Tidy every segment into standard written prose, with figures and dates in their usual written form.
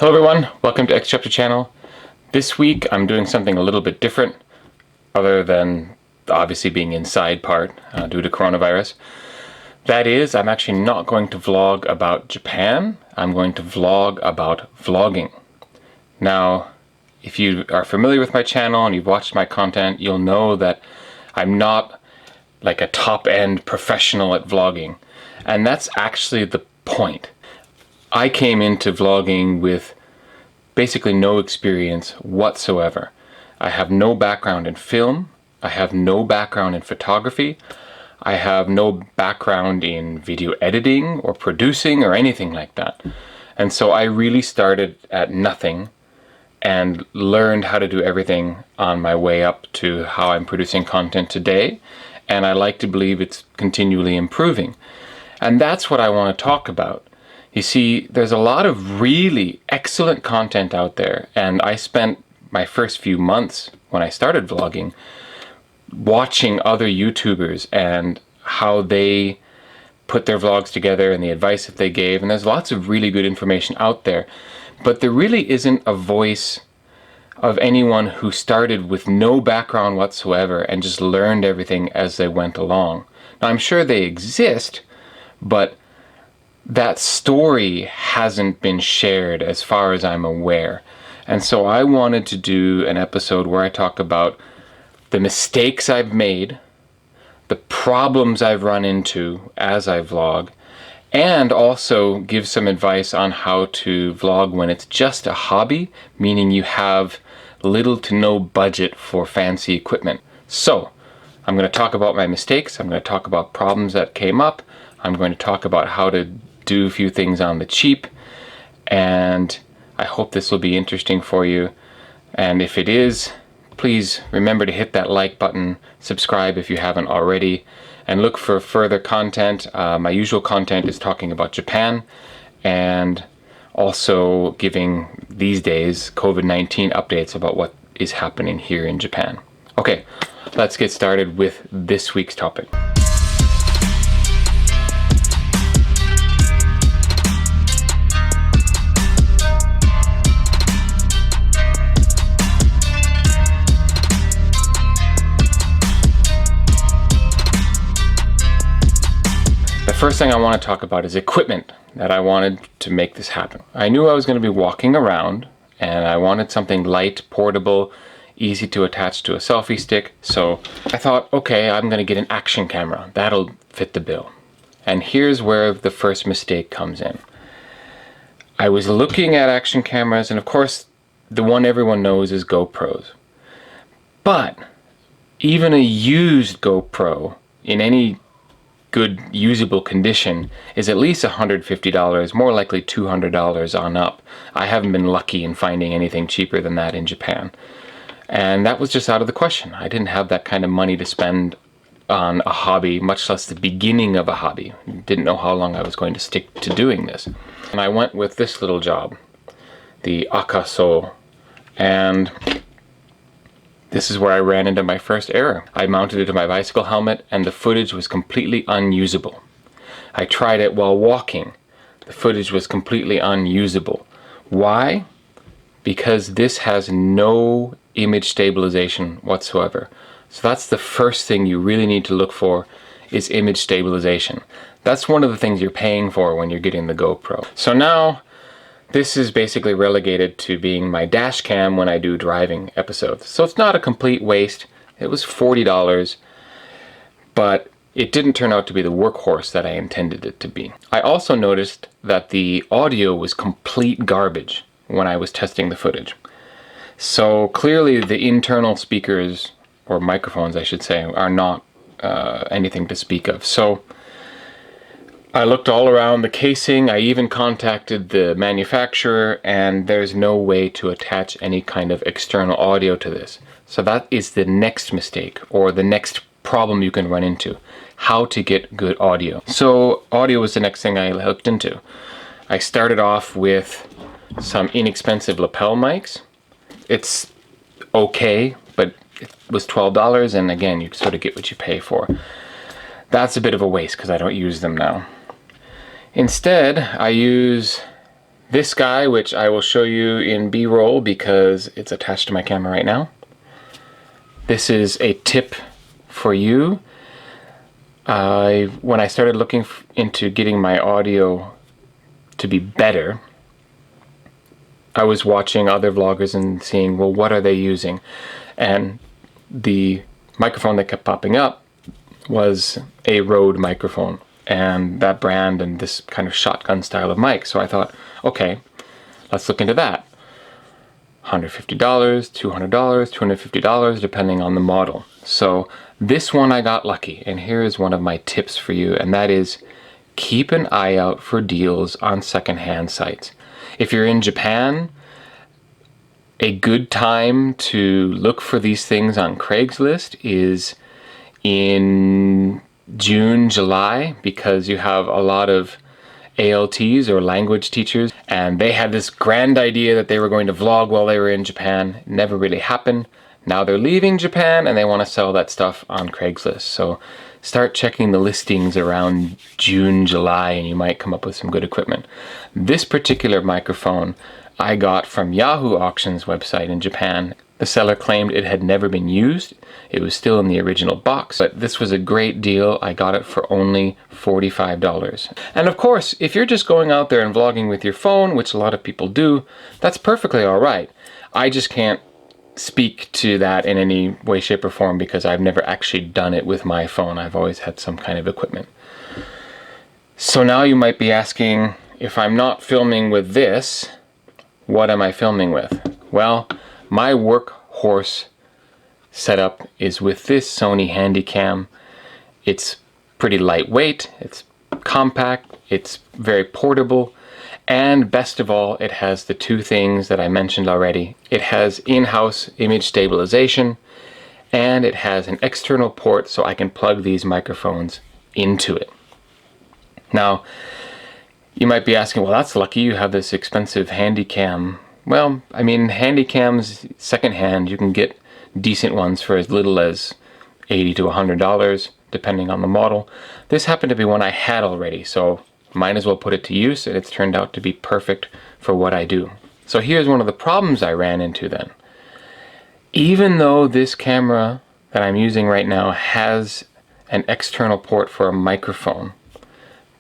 Hello everyone, welcome to X Chapter channel. This week I'm doing something a little bit different, other than obviously being inside part due to coronavirus. That is, I'm actually not going to vlog about Japan, I'm going to vlog about vlogging. Now, if you are familiar with my channel and you've watched my content, you'll know that I'm not like a top-end professional at vlogging. And that's actually the point. I came into vlogging with basically no experience whatsoever. I have no background in film, I have no background in photography, I have no background in video editing or producing or anything like that. And so I really started at nothing and learned how to do everything on my way up to how I'm producing content today. And I like to believe it's continually improving. And that's what I want to talk about. You see, there's a lot of really excellent content out there, and I spent my first few months when I started vlogging watching other YouTubers and how they put their vlogs together and the advice that they gave, and there's lots of really good information out there, but there really isn't a voice of anyone who started with no background whatsoever and just learned everything as they went along. Now, I'm sure they exist, but that story hasn't been shared as far as I'm aware. And so I wanted to do an episode where I talk about the mistakes I've made, the problems I've run into as I vlog, and also give some advice on how to vlog when it's just a hobby, meaning you have little to no budget for fancy equipment. So I'm going to talk about my mistakes, I'm going to talk about problems that came up, I'm going to talk about how to do a few things on the cheap, and I hope this will be interesting for you. And if it is, please remember to hit that like button, subscribe if you haven't already, and look for further content. My usual content is talking about Japan and also giving these days COVID-19 updates about what is happening here in Japan. Okay, let's get started with this week's topic. The first thing I want to talk about is equipment that I wanted to make this happen. I knew I was going to be walking around and I wanted something light, portable, easy to attach to a selfie stick. So I thought, okay, I'm going to get an action camera. That'll fit the bill. And here's where the first mistake comes in. I was looking at action cameras, and of course the one everyone knows is GoPros. But even a used GoPro in any good usable condition is at least $150, more likely $200 on up. I haven't been lucky in finding anything cheaper than that in Japan. And that was just out of the question. I didn't have that kind of money to spend on a hobby, much less the beginning of a hobby. Didn't know how long I was going to stick to doing this. And I went with this little job, the Akaso, and this is where I ran into my first error. I mounted it to my bicycle helmet and the footage was completely unusable. I tried it while walking. The footage was completely unusable. Why? Because this has no image stabilization whatsoever. So that's the first thing you really need to look for, is image stabilization. That's one of the things you're paying for when you're getting the GoPro. So now, this is basically relegated to being my dash cam when I do driving episodes. So it's not a complete waste. It was $40, but it didn't turn out to be the workhorse that I intended it to be. I also noticed that the audio was complete garbage when I was testing the footage. So clearly the internal speakers, or microphones I should say, are not anything to speak of. So I looked all around the casing, I even contacted the manufacturer, and there's no way to attach any kind of external audio to this. So that is the next mistake, or the next problem you can run into. How to get good audio. So audio was the next thing I looked into. I started off with some inexpensive lapel mics. It's okay, but it was $12, and again, you sort of get what you pay for. That's a bit of a waste because I don't use them now. Instead, I use This guy, which I will show you in B-roll because it's attached to my camera right now. This is a tip for you. When I started looking into getting my audio to be better, I was watching other vloggers and seeing, well, what are they using? And the microphone that kept popping up was a Rode microphone, and that brand and this kind of shotgun style of mic. So I thought, okay, let's look into that. $150, $200, $250, depending on the model. So this one I got lucky, and here is one of my tips for you, and that is keep an eye out for deals on secondhand sites. If you're in Japan, a good time to look for these things on Craigslist is in June, July, because you have a lot of ALTs or language teachers, and they had this grand idea that they were going to vlog while they were in Japan. It never really happened. Now they're leaving Japan and they want to sell that stuff on Craigslist. So start checking the listings around June, July, and you might come up with some good equipment. This particular microphone I got from Yahoo Auctions website in Japan. The seller claimed it had never been used. It was still in the original box, but this was a great deal. I got it for only $45. And of course, if you're just going out there and vlogging with your phone, which a lot of people do, that's perfectly all right. I just can't speak to that in any way, shape, or form because I've never actually done it with my phone. I've always had some kind of equipment. So now you might be asking, if I'm not filming with this, what am I filming with? Well, my workhorse setup is with this Sony Handycam. It's pretty lightweight, it's compact, it's very portable, and best of all, it has the two things that I mentioned already. It has in-house image stabilization, and it has an external port so I can plug these microphones into it. Now, you might be asking, well, that's lucky, you have this expensive Handycam. Well, I mean, Handycams secondhand, you can get decent ones for as little as $80 to $100, depending on the model. This happened to be one I had already, so might as well put it to use, and it's turned out to be perfect for what I do. So here's one of the problems I ran into then. Even though this camera that I'm using right now has an external port for a microphone,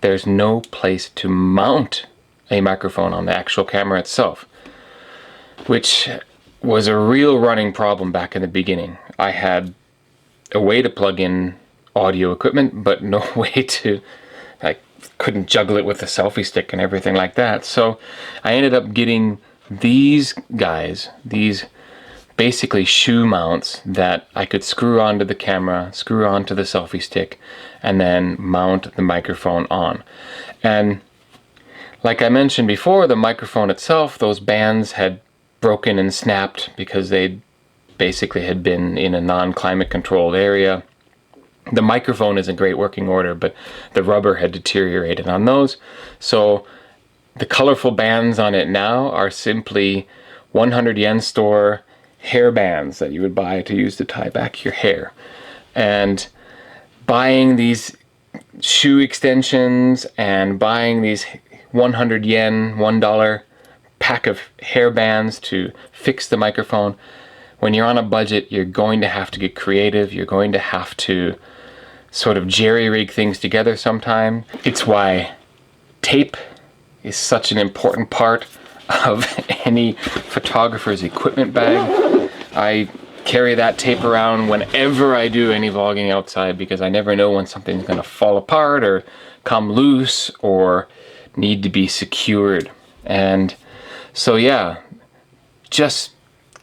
there's no place to mount a microphone on the actual camera itself, which was a real running problem back in the beginning. I had a way to plug in audio equipment, but no way to, I couldn't juggle it with a selfie stick and everything like that. So I ended up getting these guys, these basically shoe mounts that I could screw onto the camera, screw onto the selfie stick, and then mount the microphone on. And like I mentioned before, the microphone itself, those bands had broken and snapped because they basically had been in a non-climate controlled area. The microphone is in great working order, but the rubber had deteriorated on those. So the colorful bands on it now are simply 100 yen store hair bands that you would buy to use to tie back your hair. And buying these shoe extensions and buying these 100 yen, $1 pack of hair bands to fix the microphone, when you're on a budget, you're going to have to get creative. You're going to have to sort of jerry-rig things together sometime. It's why tape is such an important part of any photographer's equipment bag. I carry that tape around whenever I do any vlogging outside because I never know when something's going to fall apart or come loose or need to be secured. And so yeah, just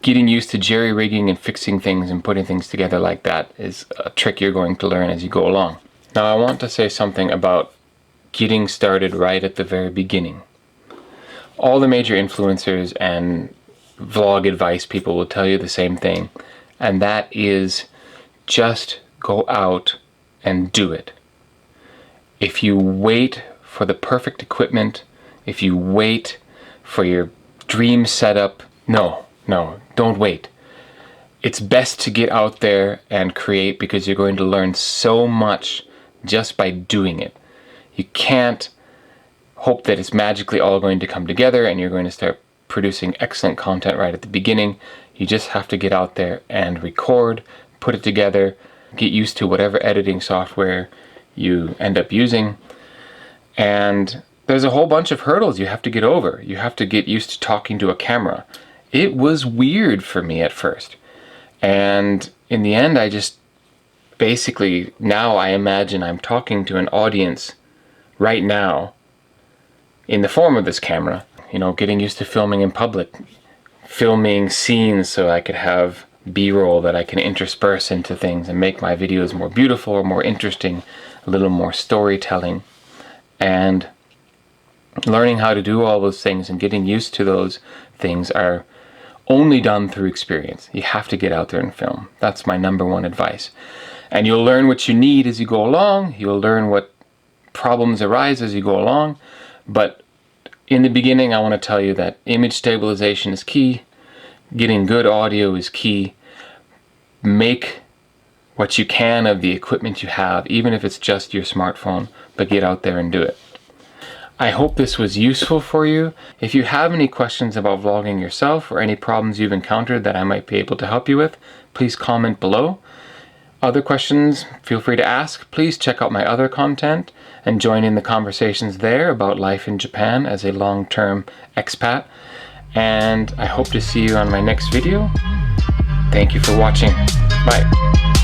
getting used to jerry-rigging and fixing things and putting things together like that is a trick you're going to learn as you go along. Now I want to say something about getting started right at the very beginning. All the major influencers and vlog advice people will tell you the same thing, and that is just go out and do it. If you wait for the perfect equipment, if you wait for your dream setup, no, don't wait. It's best to get out there and create because you're going to learn so much just by doing it. You can't hope that it's magically all going to come together and you're going to start producing excellent content right at the beginning. You just have to get out there and record, put it together, get used to whatever editing software you end up using. And there's a whole bunch of hurdles you have to get over. You have to get used to talking to a camera. It was weird for me at first. And in the end, I just basically, now I imagine I'm talking to an audience right now in the form of this camera. You know, getting used to filming in public, filming scenes so I could have B-roll that I can intersperse into things and make my videos more beautiful or more interesting, a little more storytelling. And learning how to do all those things and getting used to those things are only done through experience. You have to get out there and film. That's my number one advice. And you'll learn what you need as you go along. You'll learn what problems arise as you go along. But in the beginning, I want to tell you that image stabilization is key. Getting good audio is key. Make what you can of the equipment you have, even if it's just your smartphone, but get out there and do it. I hope this was useful for you. If you have any questions about vlogging yourself or any problems you've encountered that I might be able to help you with, please comment below. Other questions, feel free to ask. Please check out my other content and join in the conversations there about life in Japan as a long-term expat. And I hope to see you on my next video. Thank you for watching. Bye.